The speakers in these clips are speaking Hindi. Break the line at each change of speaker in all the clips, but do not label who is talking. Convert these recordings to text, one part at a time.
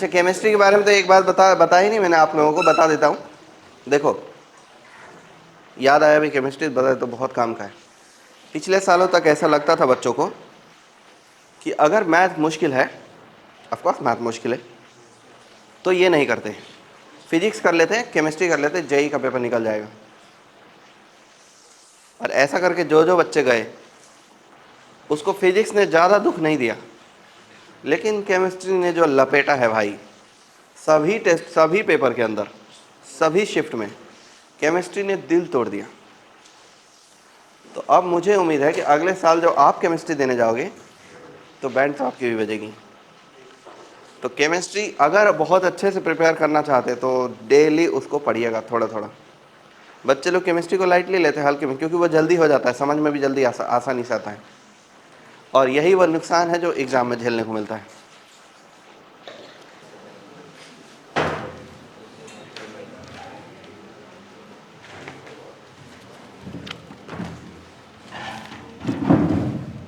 अच्छा, केमिस्ट्री के बारे में तो एक बात बता ही नहीं मैंने आप लोगों को, बता देता हूँ। देखो, याद आया भी, केमिस्ट्री बता तो बहुत काम का है। पिछले सालों तक ऐसा लगता था बच्चों को कि अगर मैथ मुश्किल है, ऑफ कोर्स मैथ मुश्किल है, तो ये नहीं करते, फिजिक्स कर लेते हैं, केमिस्ट्री कर लेते हैं, जेई का पेपर निकल जाएगा। और ऐसा करके जो जो बच्चे गए, उसको फिजिक्स ने ज़्यादा दुख नहीं दिया, लेकिन केमिस्ट्री ने जो लपेटा है भाई, सभी टेस्ट, सभी पेपर के अंदर, सभी शिफ्ट में केमिस्ट्री ने दिल तोड़ दिया। तो अब मुझे उम्मीद है कि अगले साल जो आप केमिस्ट्री देने जाओगे तो बैंड तो आपकी भी बजेगी। तो केमिस्ट्री अगर बहुत अच्छे से प्रिपेयर करना चाहते तो डेली उसको पढ़िएगा थोड़ा थोड़ा। बच्चे लोग केमिस्ट्री को लाइटली लेते हैं, हल्के में, क्योंकि वो जल्दी हो जाता है, समझ में भी जल्दी आसानी से आता है, और यही वह नुकसान है जो एग्ज़ाम में झेलने को मिलता है।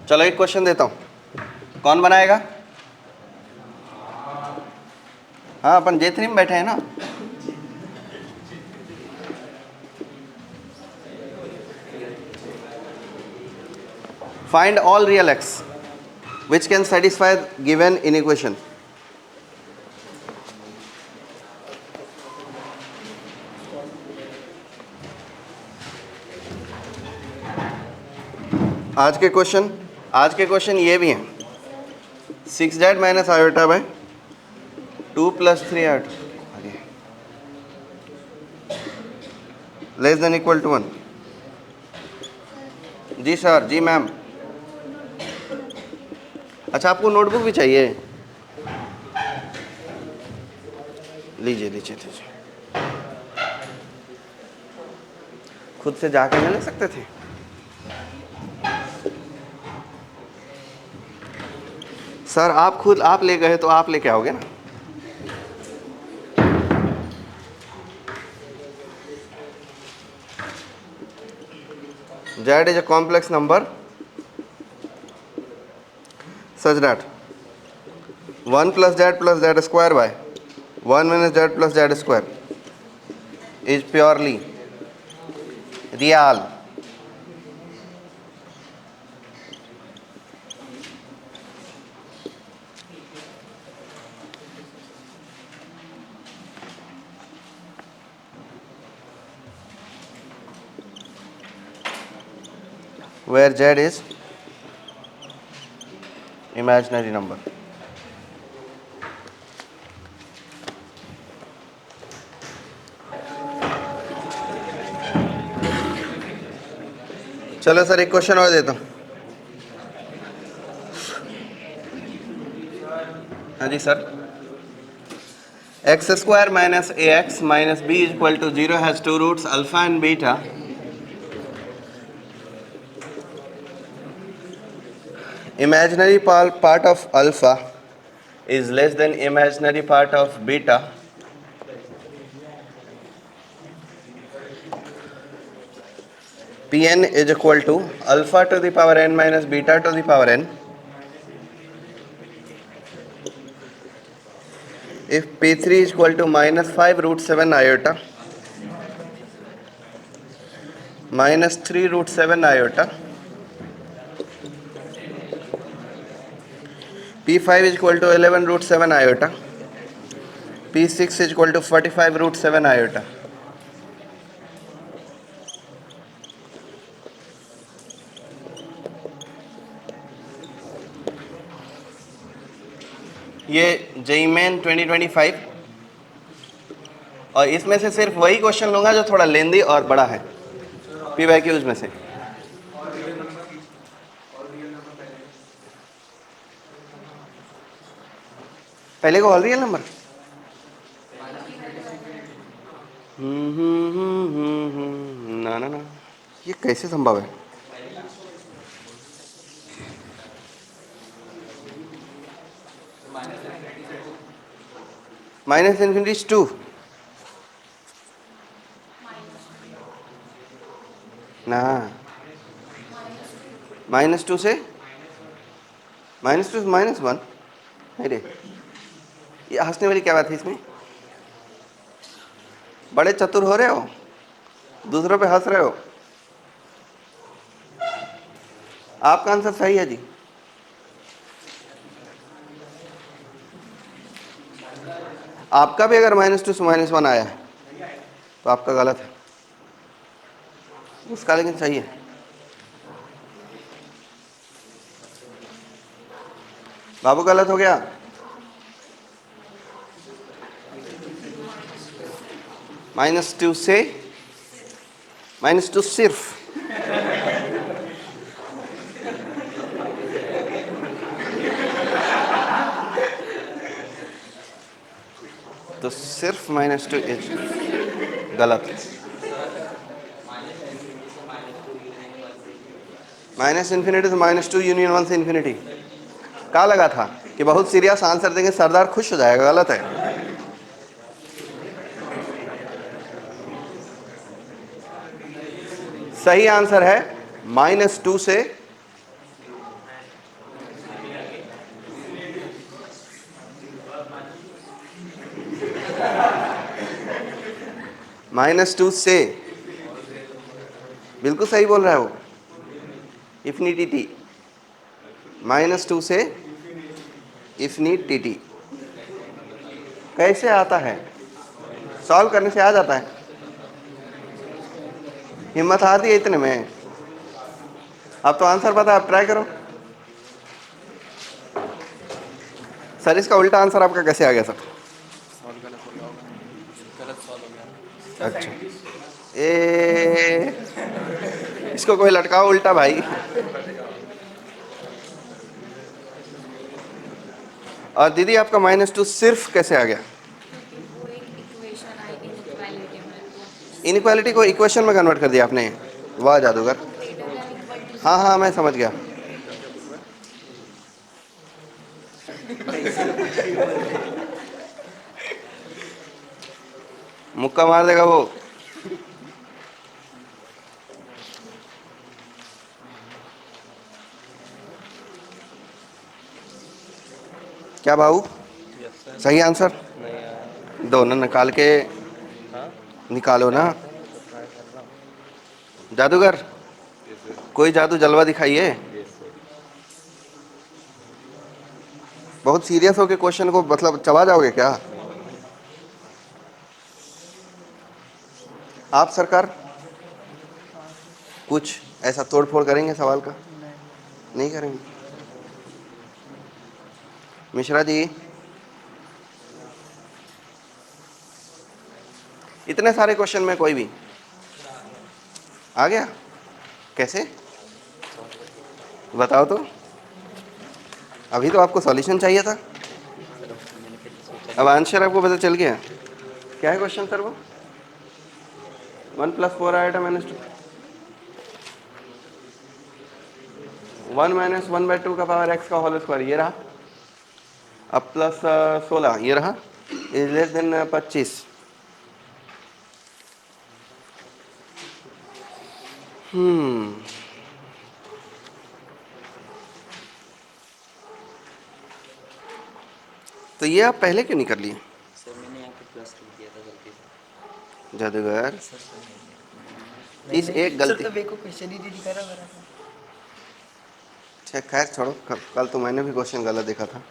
चलो एक क्वेश्चन देता हूँ, कौन बनाएगा? हाँ, अपन J3 में बैठे हैं ना। Find all real x which can satisfy given in equation. आज के क्वेश्चन ये भी हैं। 6z माइनस आयोटा बाय 2 + 3 आयोटा लेस देन इक्वल टू 1। जी सर, जी मैम। अच्छा, आपको नोटबुक भी चाहिए? लीजिए लीजिए लीजिए, खुद से जाके नहीं ले सकते थे? सर आप खुद आप ले गए तो आप लेके आओगे ना। Z is a complex number such that 1 + z + z square by 1 - z + z square is purely real where z is imaginary number। चलो सर एक क्वेश्चन और देता हूँ। हाँ जी sir. x² - ax - b = 0 has two roots alpha and beta. Imaginary part of alpha is less than imaginary part of beta. Pn is equal to alpha to the power n minus beta to the power n if P3 is equal to -5√7 iota -3√7 iota, P5 is equal to 11√7 iota, P6 is equal to 45√7 iota. ये जेईई मेन 2025, और इसमें से सिर्फ वही क्वेश्चन लूँगा जो थोड़ा लेंदी और बड़ा है PYQs में से। पहले को ऑल रियल नंबर, ना ना ना, ये कैसे संभव है? -∞2 ना, -2 से -1 अरे ये हंसने वाली क्या बात है इसमें? बड़े चतुर हो रहे हो, दूसरों पे हंस रहे हो। आपका आंसर सही है जी। आपका भी अगर -2 से -1 आया है तो आपका गलत है, उसका लेकिन सही है। बाबू गलत हो गया। -2 से -2 सिर्फ तो सिर्फ -2 गलत। -∞ से -2 यूनियन 1 से इन्फिनिटी। कहा लगा था कि बहुत सीरियस आंसर देंगे सरदार खुश हो जाएगा, गलत है। सही आंसर है -2 से -2 से, बिल्कुल सही बोल रहा है वो, इन्फिनिटी। -2 से इन्फिनिटी कैसे आता है? सॉल्व करने से आ जाता है, हिम्मत आती है इतने में। अब तो आंसर पता है, आप ट्राई करो। सर इसका उल्टा आंसर आपका कैसे आ गया सर? अच्छा, इसको कोई लटकाओ उल्टा भाई। और दीदी आपका -2 सिर्फ कैसे आ गया?
वो एक इक्वेशन आई इनइक्वालिटी में।
इनइक्वालिटी को इक्वेशन में कन्वर्ट कर दिया आपने, वाह जादूगर।
ग्रेटर देन इक्वल टू
हाँ हाँ मैं समझ गया। मुक्का मार देगा वो। क्या भाऊ? सही आंसर दोनों निकाल के निकालो ना। जादूगर कोई जादू जलवा दिखाइए। बहुत सीरियस होके क्वेश्चन को मतलब चबा जाओगे क्या आप? सरकार कुछ ऐसा तोड़ फोड़ करेंगे सवाल का? नहीं करेंगे। मिश्रा जी इतने सारे क्वेश्चन में कोई भी आ गया? कैसे बताओ तो? अभी तो आपको सॉल्यूशन चाहिए था, अब आंसर आपको पता चल गया। क्या है क्वेश्चन सर वो? 1 + 4 आया था -2, 1 - 1/2 का पावर x का होल स्क्वायर, ये रहा। अब प्लस 16 ये रहा, इज लेस देन 25। तो ये आप पहले क्यों नहीं कर लिए?
सर मैंने यहाँ पे प्लस लिख दिया था गलती से।
जादूगर इस एक गलती।
सर तो मेरे को क्वेश्चन ही नहीं दिखा रहा मेरा।
अच्छा खैर छोड़ो, कल तो मैंने भी क्वेश्चन गलत देखा था।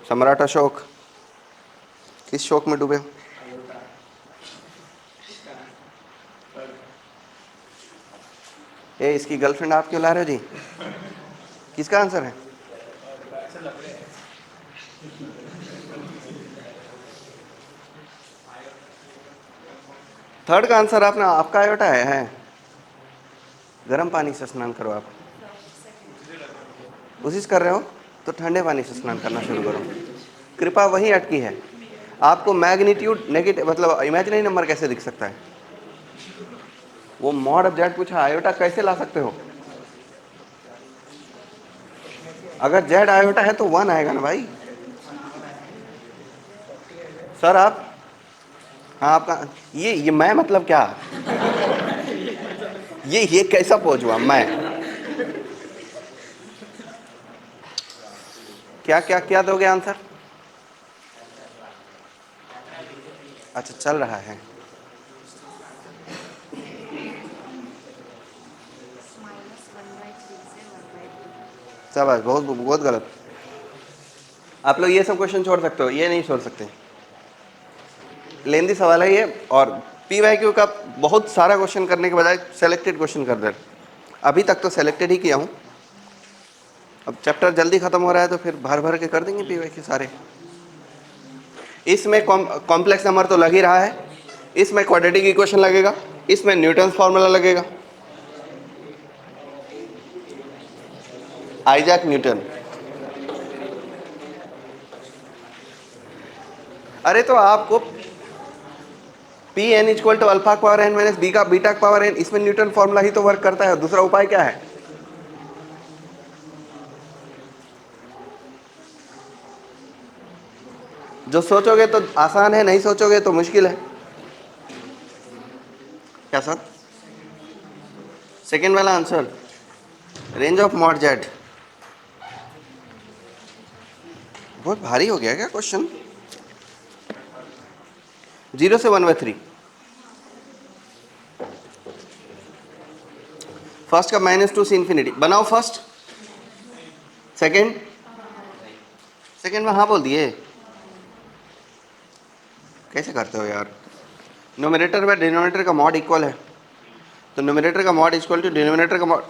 सम्राट अशोक किस शोक में डूबे हो? ए इसकी गर्लफ्रेंड आप क्यों ला रहे हो जी? किसका आंसर है? थर्ड का आंसर आपने आपका आयोटा है। गर्म पानी से स्नान करो। आप कोशिश कर रहे हो तो ठंडे पानी से स्नान करना शुरू करो। कृपा वही अटकी है। आपको मैग्नीट्यूड नेगेटिव मतलब इमेजिनरी नंबर कैसे दिख सकता है? वो मॉड ऑफ जेड पूछा, आयोटा कैसे ला सकते हो? अगर जेड आयोटा है तो 1 आएगा ना भाई। सर आप, हाँ आपका ये मैं मतलब क्या? ये कैसा पहुंच हुआ मैं? क्या क्या क्या दोगे आंसर? अच्छा चल रहा है।
-1/3 से 1/2।
शाबाश, बहुत बहुत गलत। आप लोग ये सब क्वेश्चन छोड़ सकते हो, ये नहीं छोड़ सकते। लेंदी सवाल है ये, और PYQ का बहुत सारा क्वेश्चन करने के बजाय सेलेक्टेड क्वेश्चन कर दे। अभी तक तो सेलेक्टेड ही किया हूँ, अब चैप्टर जल्दी खत्म हो रहा है तो फिर भर भर के कर देंगे PYQ सारे। इसमें कॉम्प्लेक्स नंबर तो लग ही रहा है, इसमें क्वाड्रेटिक इक्वेशन लगेगा, इसमें न्यूटन्स फॉर्मूला लगेगा, आइजैक न्यूटन। अरे तो आपको Pn equal to alpha power n minus B का बीटा पावर n, इसमें न्यूटन फॉर्मूला ही तो वर्क करता है, दूसरा उपाय क्या है? जो सोचोगे तो आसान है, नहीं सोचोगे तो मुश्किल है। क्या सर? सेकेंड वाला answer, range of mod Z. बहुत भारी हो गया क्या क्वेश्चन? 0 से 1/3। फर्स्ट का -2 से इंफिनिटी बनाओ। फर्स्ट, सेकेंड, सेकेंड में हाँ बोल दिए। कैसे करते हो यार? न्यूमरेटर में डिनोमिनेटर का मॉड इक्वल है, तो न्यूमरेटर का मॉड इक्वल टू डिनोमिनेटर का मॉड।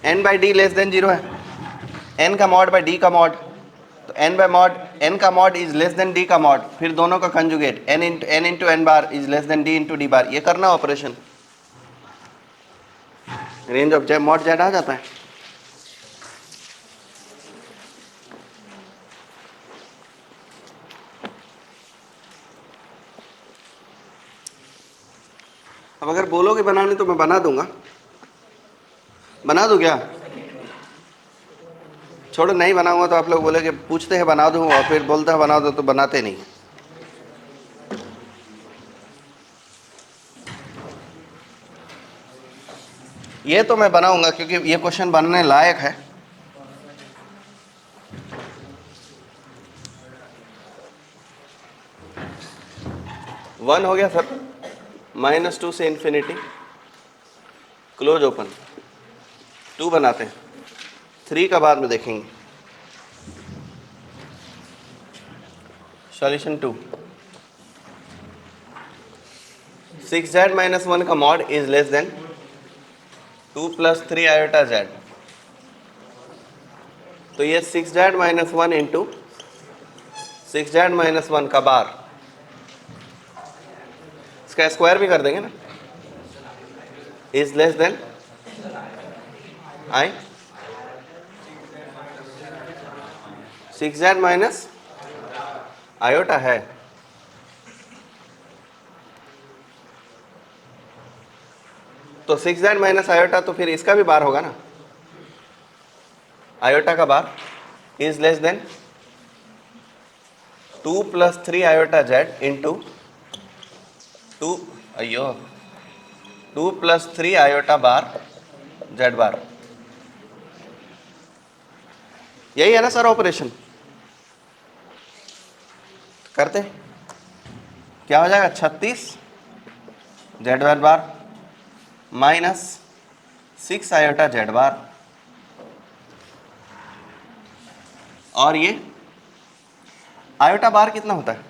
n/d लेस देन 0 है, n का मॉड बाय d का मॉड, तो n बाय मॉड, n का mod is less than d का मॉड, फिर दोनों का conjugate n into n bar is less than d into d bar. ये करना operation, range of mod Z आ जाता है। अब अगर बोलोगे बनाने तो मैं बना दूंगा। बना दूं क्या? छोड़ो, नहीं बनाऊंगा तो आप लोग बोले पूछते हैं बना दूं, और फिर बोलते हैं बना दो तो बनाते नहीं। ये तो मैं बनाऊंगा क्योंकि ये क्वेश्चन बनने लायक है। वन हो गया सर, -2 से इंफिनिटी, क्लोज ओपन। 2 बनाते हैं, 3 का बाद में देखेंगे। सॉल्यूशन 2, 6z-1 का mod is less than 2 + 3 iota z, तो ये 6z-1 इंटू 6z-1 का बार, इसका स्क्वायर भी कर देंगे ना, is less than I 6z- iota है, तो 6z- आयोटा, तो फिर इसका भी बार होगा ना, आयोटा का बार is less than 2 + 3 iota z into 2 + 3 iota bar z बार। यही है ना सर ऑपरेशन? करते हैं। क्या हो जाएगा? 36 z बार माइनस 6 आयोटा z बार, और ये आयोटा बार कितना होता है?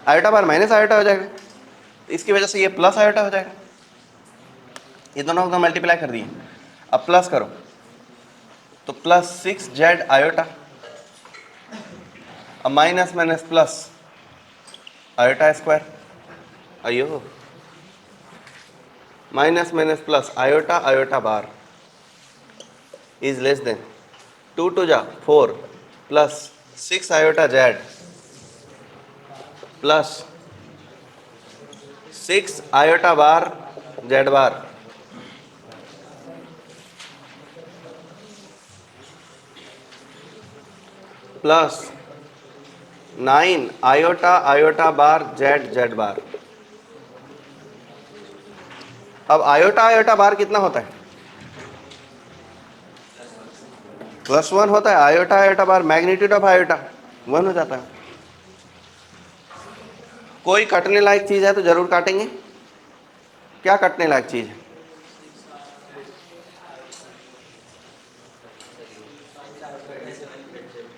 आयोटा बार माइनस आयोटा हो जाएगा, इसकी वजह से ये प्लस आयोटा हो जाएगा। ये दोनों को मल्टीप्लाई कर दिए, अब प्लस करो तो +6z आयोटा, अब minus minus plus iota square, अयो minus minus plus iota iota bar is less than 2 × 2 = 4 plus 6 iota z plus 6 iota bar z bar, plus 9 iota iota bar z bar. अब आयोटा आयोटा बार कितना होता है? +1 होता है। Iota iota bar magnitude of iota 1 हो जाता है। कोई कटने लायक चीज है तो जरूर काटेंगे। क्या कटने लायक चीज है?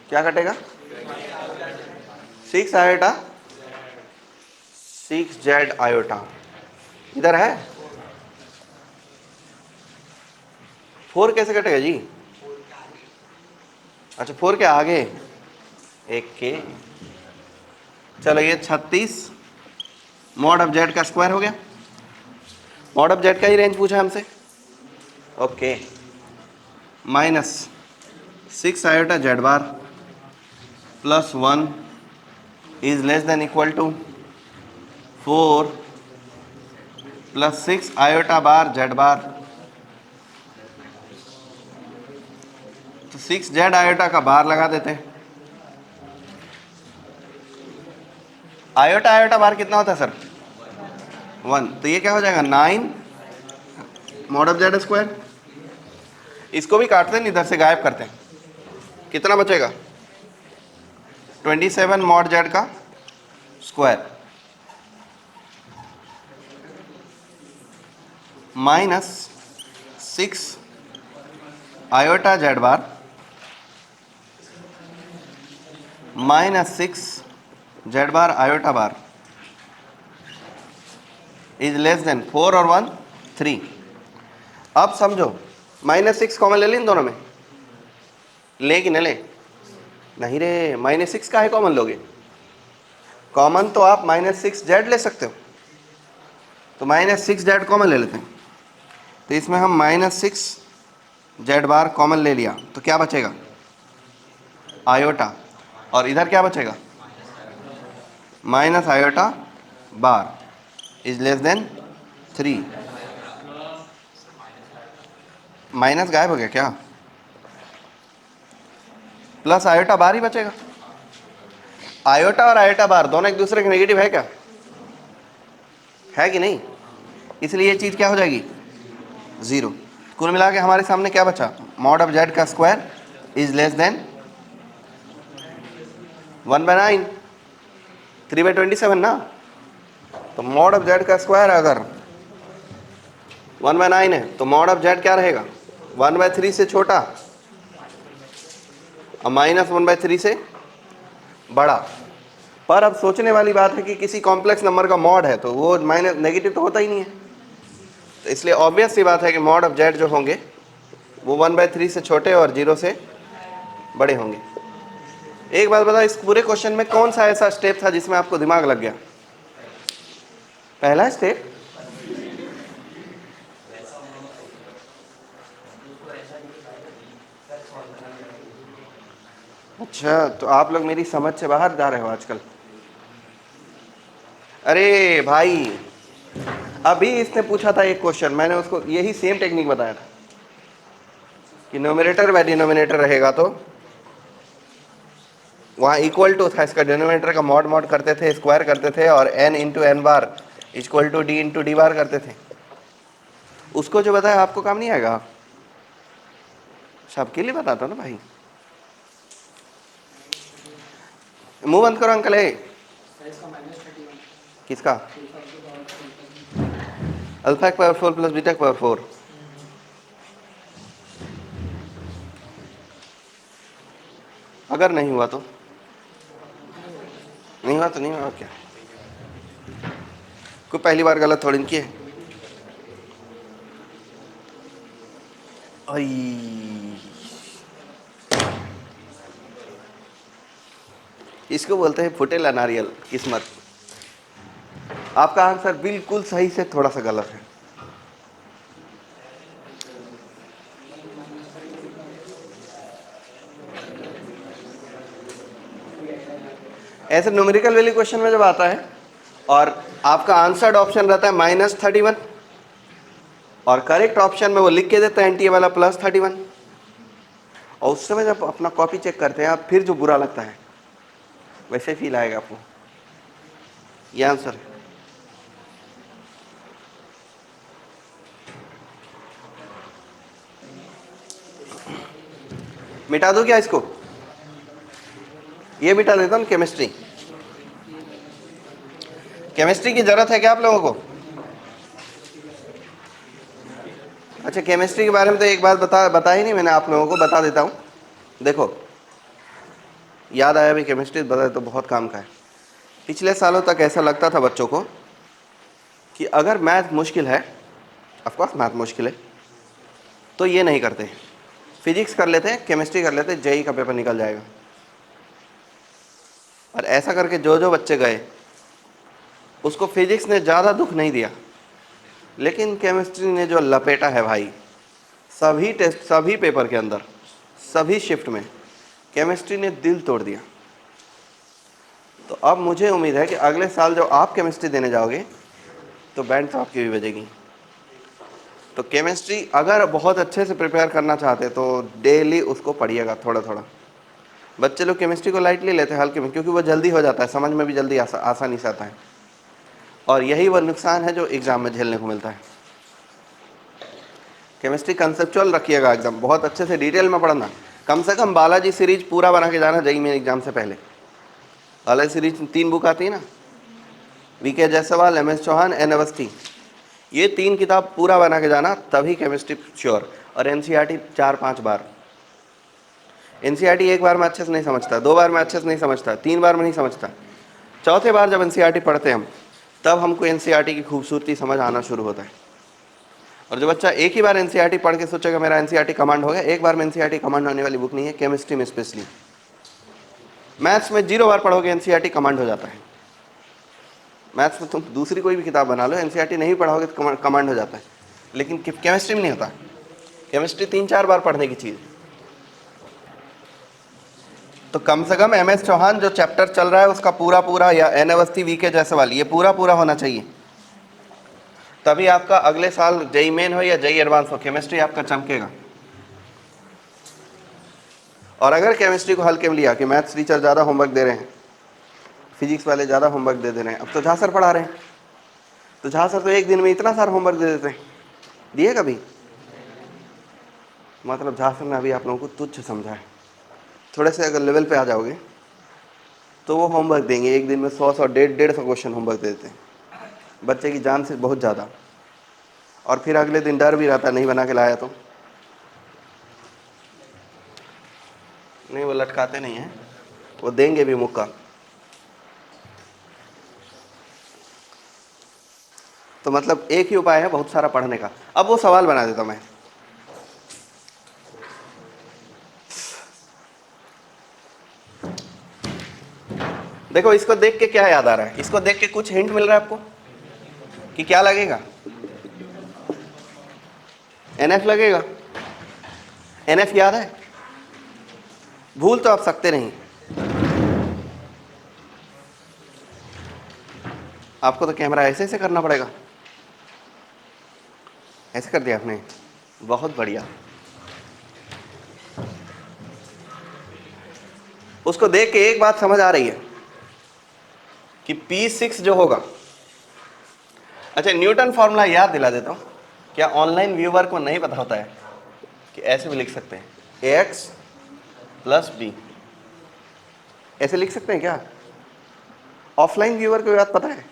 क्या कटेगा? 6 आयोटा 6Z आयोटा इधर है। 4 कैसे कटेगा जी? अच्छा 4 के आगे एक के। चलो ये 36 मॉड ऑफ जेड का स्क्वायर हो गया। मॉड ऑफ जेड का ही रेंज पूछा हमसे। Okay minus 6 iota Z bar +1 is less than equal to 4 +6 iota bar Z bar. तो 6Z आयोटा का बार लगा देते हैं। आयोटा आयोटा बार कितना होता है सर? 1। तो ये क्या हो जाएगा? 9 मॉड ऑफ जेड स्क्वायर। इसको भी काटते हैं, इधर से गायब करते हैं। कितना बचेगा? 27 मॉड जेड का square minus 6 iota Z bar -6 Z bar iota bar is less then 4 और 1 3। अब समझो -6 कॉमन ले लें दोनों में, ले कि न ले? नहीं रे, -6 का है कॉमन लोगे? कॉमन तो आप -6Z ले सकते हो। तो -6Z कॉमन ले लेते हैं। तो इसमें हम -6Z बार कॉमन ले लिया तो क्या बचेगा? आयोटा। और इधर क्या बचेगा? Minus iota bar is less then 3। Minus गायब हो गया क्या? प्लस आयोटा बार ही बचेगा। आयोटा और आयोटा बार दोनों एक दूसरे के नेगेटिव है क्या? है कि नहीं? इसलिए ये चीज क्या हो जाएगी? 0। कुल मिला के हमारे सामने क्या बचा? मॉड ऑफ जेड का स्क्वायर इज लेस देन 1/9 3/27 ना। तो मॉड ऑफ जेड का स्क्वायर अगर 1/9 है तो मॉड ऑफ जेड क्या रहेगा? 1/3 से छोटा और -1/3 से बड़ा। पर अब सोचने वाली बात है कि किसी कॉम्प्लेक्स नंबर का मॉड है तो वो माइनस नेगेटिव तो होता ही नहीं है। तो इसलिए ऑब्वियस सी बात है कि मॉड ऑफ जेड जो होंगे वो 1/3 से छोटे और 0 से बड़े होंगे। एक बात बताओ, इस पूरे क्वेश्चन में कौन सा ऐसा स्टेप था जिसमें आपको दिमाग लग गया? पहला स्टेप। अच्छा तो आप लोग मेरी समझ से बाहर जा रहे हो आजकल। अरे भाई अभी इसने पूछा था एक क्वेश्चन, मैंने उसको यही सेम टेक्निक बताया था कि न्यूमरेटर व डिनोमिनेटर रहेगा तो वहाँ इक्वल टू था। इसका डिनोमिनेटर का मॉड मॉड करते थे, स्क्वायर करते थे और n into N bar equal to D into D bar करते थे। उसको जो बताया आपको काम नहीं आएगा? सबके लिए बताता हूँ ना भाई। मुंह बंद करो अंकल। है किसका? Alpha power 4 plus beta power 4। अगर नहीं हुआ तो नहीं हुआ तो नहीं हुआ, क्या कोई पहली बार गलत थोड़ी की है। इसको बोलते हैं फुटेला नारियल किस्मत। आपका आंसर बिल्कुल सही से थोड़ा सा गलत है। ऐसे न्यूमेरिकल वैल्यू क्वेश्चन में जब आता है और आपका आंसर्ड ऑप्शन रहता है -31 और करेक्ट ऑप्शन में वो लिख के देता है एनटीए वाला +31, और उस समय जब अपना कॉपी चेक करते हैं आप फिर जो बुरा लगता है वैसे फील आएगा आपको। ये आंसर है। मिटा दूं क्या इसको? ये मिटा देता हूँ केमिस्ट्री। केमिस्ट्री की जरूरत है क्या आप लोगों को? अच्छा, केमिस्ट्री के बारे में तो एक बात बता ही नहीं मैंने आप लोगों को, बता देता हूँ। देखो, याद आया भी, केमिस्ट्री बता तो बहुत काम का है। पिछले सालों तक ऐसा लगता था बच्चों को कि अगर मैथ मुश्किल है, ऑफकोर्स मैथ मुश्किल है, तो ये नहीं करते, फिजिक्स कर लेते हैं, केमिस्ट्री कर लेते हैं, जेई का पेपर निकल जाएगा। और ऐसा करके जो जो बच्चे गए उसको फिजिक्स ने ज़्यादा दुख नहीं दिया, लेकिन केमिस्ट्री ने जो लपेटा है भाई, सभी टेस्ट, सभी पेपर के अंदर, सभी शिफ्ट में केमिस्ट्री ने दिल तोड़ दिया। तो अब मुझे उम्मीद है कि अगले साल जब आप केमिस्ट्री देने जाओगे तो बैंड तो आपकी भी बजेगी। तो केमिस्ट्री अगर बहुत अच्छे से प्रिपेयर करना चाहते तो डेली उसको पढ़िएगा थोड़ा थोड़ा। बच्चे लोग केमिस्ट्री को लाइटली लेते हैं, हल्के में, क्योंकि वो जल्दी हो जाता है, समझ में भी जल्दी आसानी से आता है, और यही वह नुकसान है जो एग्ज़ाम में झेलने को मिलता है। केमिस्ट्री कंसेप्चुअल रखिएगा एकदम, बहुत अच्छे से डिटेल में पढ़ना। कम से कम बालाजी सीरीज पूरा बना के जाना जेईई मेन एग्जाम से पहले। बालाजी सीरीज 3 बुक आती है ना, VK Jaiswal, MS Chauhan, N Awasthi, ये 3 किताब पूरा बना के जाना, तभी केमिस्ट्री श्योर। और एनसीईआरटी 4-5 बार। एनसीईआरटी एक बार में अच्छे से नहीं समझता, 2 बार में अच्छे से नहीं समझता, 3 बार में नहीं समझता, चौथे बार जब एनसीईआरटी पढ़ते हैं हम, तब हमको एनसीईआरटी की खूबसूरती समझ आना शुरू होता है। और जो बच्चा एक ही बार एनसीईआरटी पढ़ के सोचेगा मेरा एनसीईआरटी कमांड हो गया, एक बार में एनसीईआरटी कमांड होने वाली बुक नहीं है, केमिस्ट्री में स्पेशली। मैथ्स में 0 बार पढ़ोगे एनसीईआरटी कमांड हो जाता है। मैथ्स में तुम दूसरी कोई भी किताब बना लो, एनसीईआरटी नहीं पढ़ोगे तो कमांड हो जाता है, लेकिन केमिस्ट्री में नहीं होता। केमिस्ट्री 3-4 बार पढ़ने की चीज़। तो कम से कम एमएस चौहान जो चैप्टर चल रहा है उसका पूरा पूरा, या एन अवस्थी, वीके जायसवाल, ये पूरा पूरा होना चाहिए। तभी आपका अगले साल जेईई मेन हो या जेईई एडवांस हो, केमिस्ट्री आपका चमकेगा। और अगर केमिस्ट्री को हल्के में लिया कि मैथ्स टीचर ज़्यादा होमवर्क दे रहे हैं, फिजिक्स वाले ज़्यादा होमवर्क दे रहे हैं, अब तो झा सर पढ़ा रहे हैं, तो झा सर तो एक दिन में इतना सारा होमवर्क दे देते हैं, दिए कभी? मतलब झा सर ने अभी आप लोगों को तुच्छ समझा है। थोड़े से अगर लेवल पे आ जाओगे तो वो होमवर्क देंगे, एक दिन में 100 150 क्वेश्चन होमवर्क दे देते हैं, बच्चे की जान से बहुत ज़्यादा। और फिर अगले दिन डर भी रहता, नहीं बना के लाया तो नहीं, वो लटकाते नहीं हैं, वो देंगे भी मुक्का। तो मतलब एक ही उपाय है बहुत सारा पढ़ने का। अब वो सवाल बना देता मैं, देखो इसको देख के क्या याद आ रहा है? इसको देख के कुछ हिंट मिल रहा है आपको कि क्या लगेगा? एनएफ लगेगा। एनएफ याद है? भूल तो आप सकते नहीं, आपको तो कैमरा ऐसे ऐसे करना पड़ेगा। ऐसे कर दिया आपने, बहुत बढ़िया। उसको देख के एक बात समझ आ रही है कि P6 जो होगा, अच्छा न्यूटन फॉर्मूला याद दिला देता हूँ, क्या ऑनलाइन व्यूवर को नहीं पता होता है कि ऐसे भी लिख सकते हैं, ax + b, ऐसे लिख सकते हैं क्या? ऑफलाइन व्यूवर को बात पता है?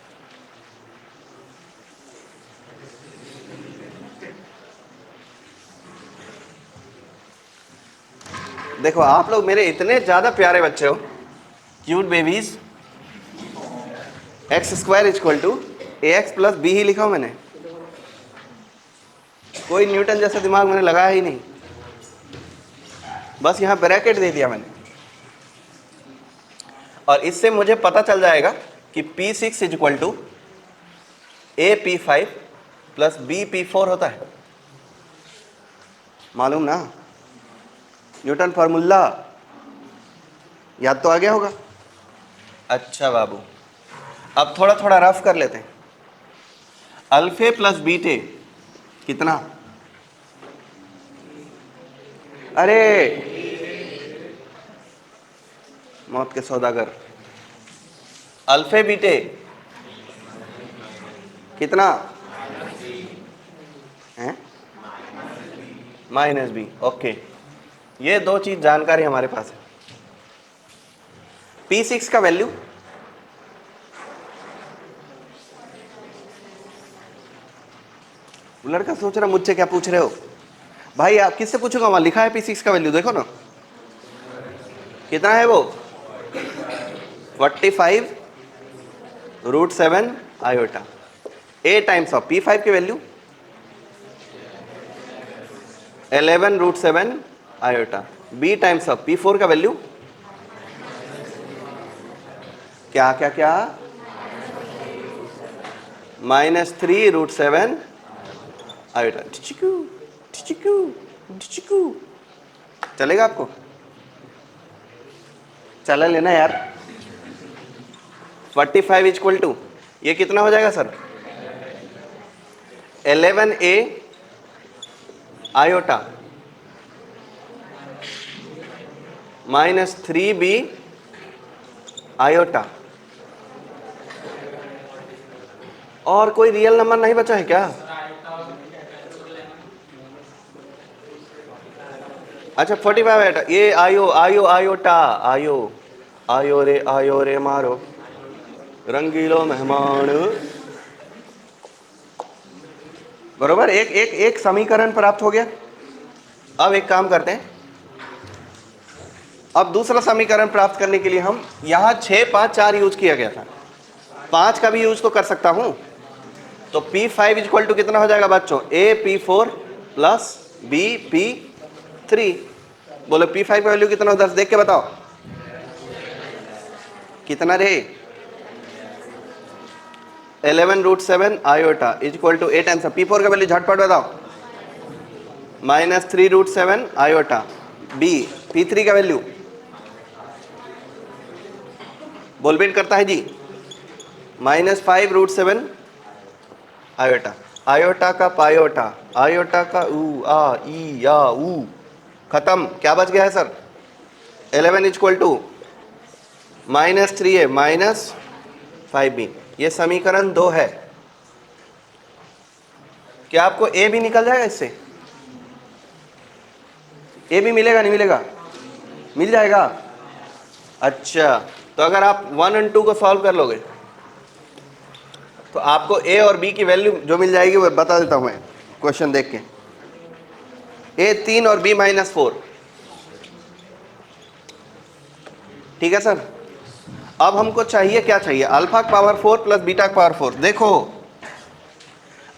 देखो आप लोग मेरे इतने ज़्यादा प्यारे बच्चे हो, cute babies, x² = ax + b ही लिखा हूँ मैंने, कोई न्यूटन जैसा दिमाग मैंने लगाया ही नहीं, बस यहाँ ब्रैकेट दे दिया मैंने। और इससे मुझे पता चल जाएगा कि P6 = AP5 + BP4 होता है। मालूम ना? न्यूटन फार्मूला याद तो आ गया होगा। अच्छा बाबू, अब थोड़ा थोड़ा रफ कर लेते हैं। अल्फे + बीटे कितना? अरे मौत के सौदागर, अल्फे बीटे कितना है? -b, okay. ये दो चीज जानकारी हमारे पास है। P6 का वैल्यू लड़का सोच रहा मुझसे क्या पूछ रहे हो भाई, आप किससे पूछूंगा, वहां लिखा है P6 का वैल्यू, देखो ना कितना है वो 45√7 iota. A times of P5 की value 11√7 iota. B times of P4 का वैल्यू क्या क्या क्या -3√7 आयोटा। टिचिकू टिचिकू टिचिकू, चलेगा आपको, चला लेना यार। 45 इक्वल टू ये कितना हो जाएगा sir 11A iota -3B iota. और कोई रियल नंबर नहीं बचा है क्या? अच्छा 45 आयोटा, ये आयो आयो आयोटा आयो आयो रे मारो रंगीलो मेहमान। बरोबर, एक एक एक समीकरण प्राप्त हो गया। अब एक काम करते हैं, अब दूसरा समीकरण प्राप्त करने के लिए हम यहाँ 6 5 4 यूज किया गया था, 5 का भी यूज तो कर सकता हूँ। तो P5 इक्वल टू कितना हो जाएगा बच्चों A P4 plus B P3। बोलो P5 का वैल्यू कितना हो, 10 देख के बताओ कितना रे 11√7 iota equal to 8 answer. P4 का वैल्यू झटपट बताओ -3√7 आयोटा। B P3 का वैल्यू बोलबेट करता है जी -5√7 आयोटा। आयोटा का पायोटा, आयोटा का ऊ आ ई या ऊ, खत्म। क्या बच गया है sir 11 equal to -3A -5B। ये समीकरण 2 है। क्या आपको A भी निकल जाएगा इससे? A भी मिलेगा नहीं मिलेगा? मिल जाएगा। अच्छा, तो अगर आप 1 और 2 को सॉल्व कर लोगे तो आपको A और B की वैल्यू जो मिल जाएगी वो बता देता हूं मैं क्वेश्चन देख के। A 3 और B -4। ठीक है सर। अब हमको चाहिए, क्या चाहिए, अल्फा का पावर 4 प्लस बीटा का पावर 4। देखो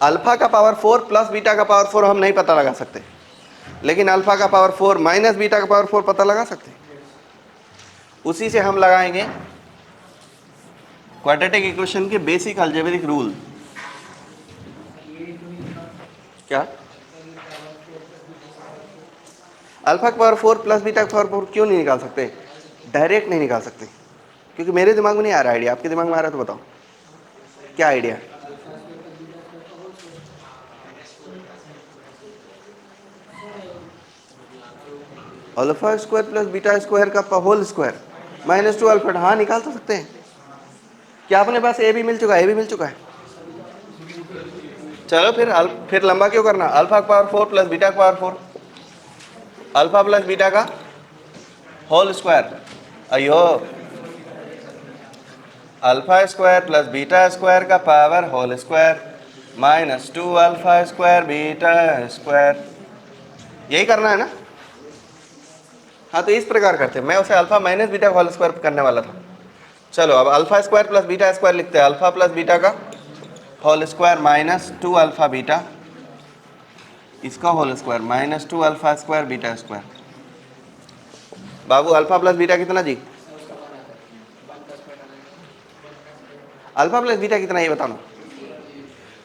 अल्फा का पावर 4 प्लस बीटा का पावर 4 हम नहीं पता लगा सकते, लेकिन अल्फा का पावर 4 माइनस बीटा का पावर 4 पता लगा सकते। उसी से हम लगाएंगे क्वाड्रेटिक इक्वेशन के बेसिक अलजेब्रिक रूल। क्या अल्फा का पावर 4 प्लस बीटा का पावर 4 क्यों नहीं निकाल सकते? डायरेक्ट नहीं निकाल सकते क्योंकि मेरे दिमाग में नहीं आ रहा आइडिया। आपके दिमाग में आ रहा है तो बताओ क्या idea? Alpha square plus beta square का होल स्क्वायर -2 अल्फा। हाँ निकाल तो सकते हैं। क्या अपने पास ए भी मिल चुका है? ए भी मिल चुका है। चलो फिर लंबा क्यों करना? अल्फा का पावर 4 प्लस बीटा का पावर 4, अल्फा प्लस बीटा का होल स्क्वायर। अयो alpha square plus beta square का power whole square -2 alpha square beta square. यही करना है ना? हाँ तो इस प्रकार करते हैं। मैं उसे alpha minus beta whole square करने वाला था। चलो अब alpha square plus beta square लिखते हैं। अल्फा प्लस बीटा का होल स्क्वायर -2 अल्फा बीटा, इसका whole square -2 alpha square beta square. बाबू अल्फा प्लस बीटा कितना जी? अल्फा प्लस बीटा कितना ये बताना।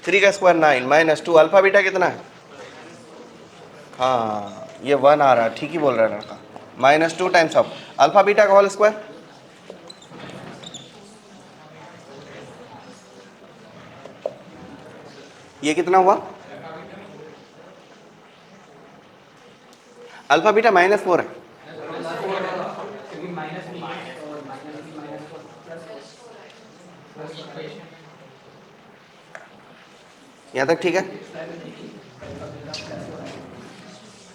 3 का स्क्वायर 9 -2 अल्फा बीटा कितना है? हाँ ये 1 आ रहा है, ठीक ही बोल रहा है लड़का। -2 टाइम्स ऑफ अल्फा बीटा का होल स्क्वायर, ये कितना हुआ? अल्फा बीटा -4 है। यहाँ तक ठीक है?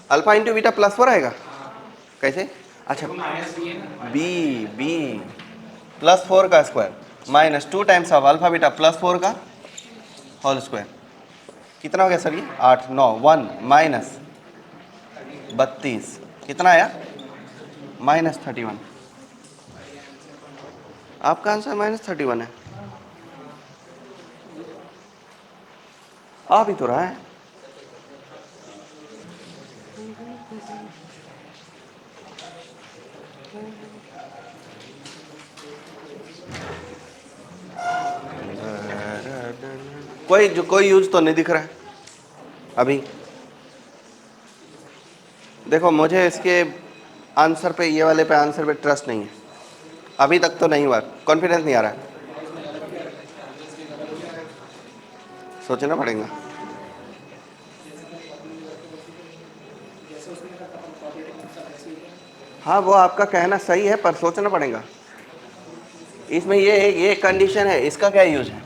अल्फा इंटू बीटा +4 आएगा। कैसे? अच्छा, बी बी +4 का square -2 times of alpha beta +4 का होल स्क्वायर। कितना हो गया सर ये? 8 9 1 -32 कितना आया? -31। आपका आंसर -31 है। आ भी तो रहा है। कोई यूज तो नहीं दिख रहा है अभी। देखो मुझे इसके आंसर पे, ये वाले पे आंसर पे ट्रस्ट नहीं है अभी तक, तो नहीं हुआ, कॉन्फिडेंस नहीं आ रहा है, सोचना पड़ेगा। हाँ वो आपका कहना सही है, पर सोचना पड़ेगा। इसमें ये कंडीशन है, इसका क्या यूज है,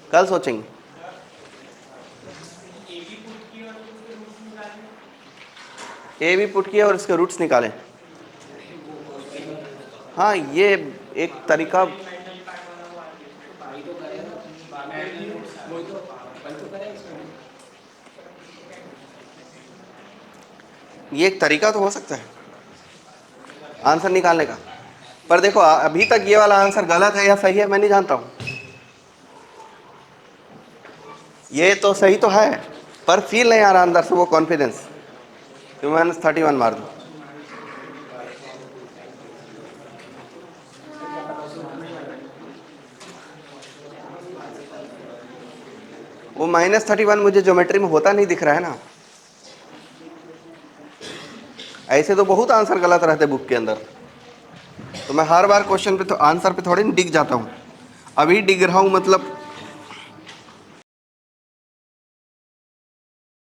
कल सोचेंगे। ए भी पुट किया और इसके रूट्स निकालें। हाँ ये एक तरीका, ये एक तरीका तो हो सकता है आंसर निकालने का। पर देखो अभी तक ये वाला आंसर गलत है या सही है मैं नहीं जानता हूँ। ये तो सही तो है, पर फील नहीं आ रहा अंदर से वो कॉन्फिडेंस कि मैं -31 मार दूँ। वो -31 मुझे ज्योमेट्री में होता नहीं दिख रहा है ना। ऐसे तो बहुत आंसर गलत रहते बुक के अंदर, तो मैं हर बार क्वेश्चन पे तो आंसर पे थोड़ी डिग जाता हूँ। अभी डिग रहा हूँ मतलब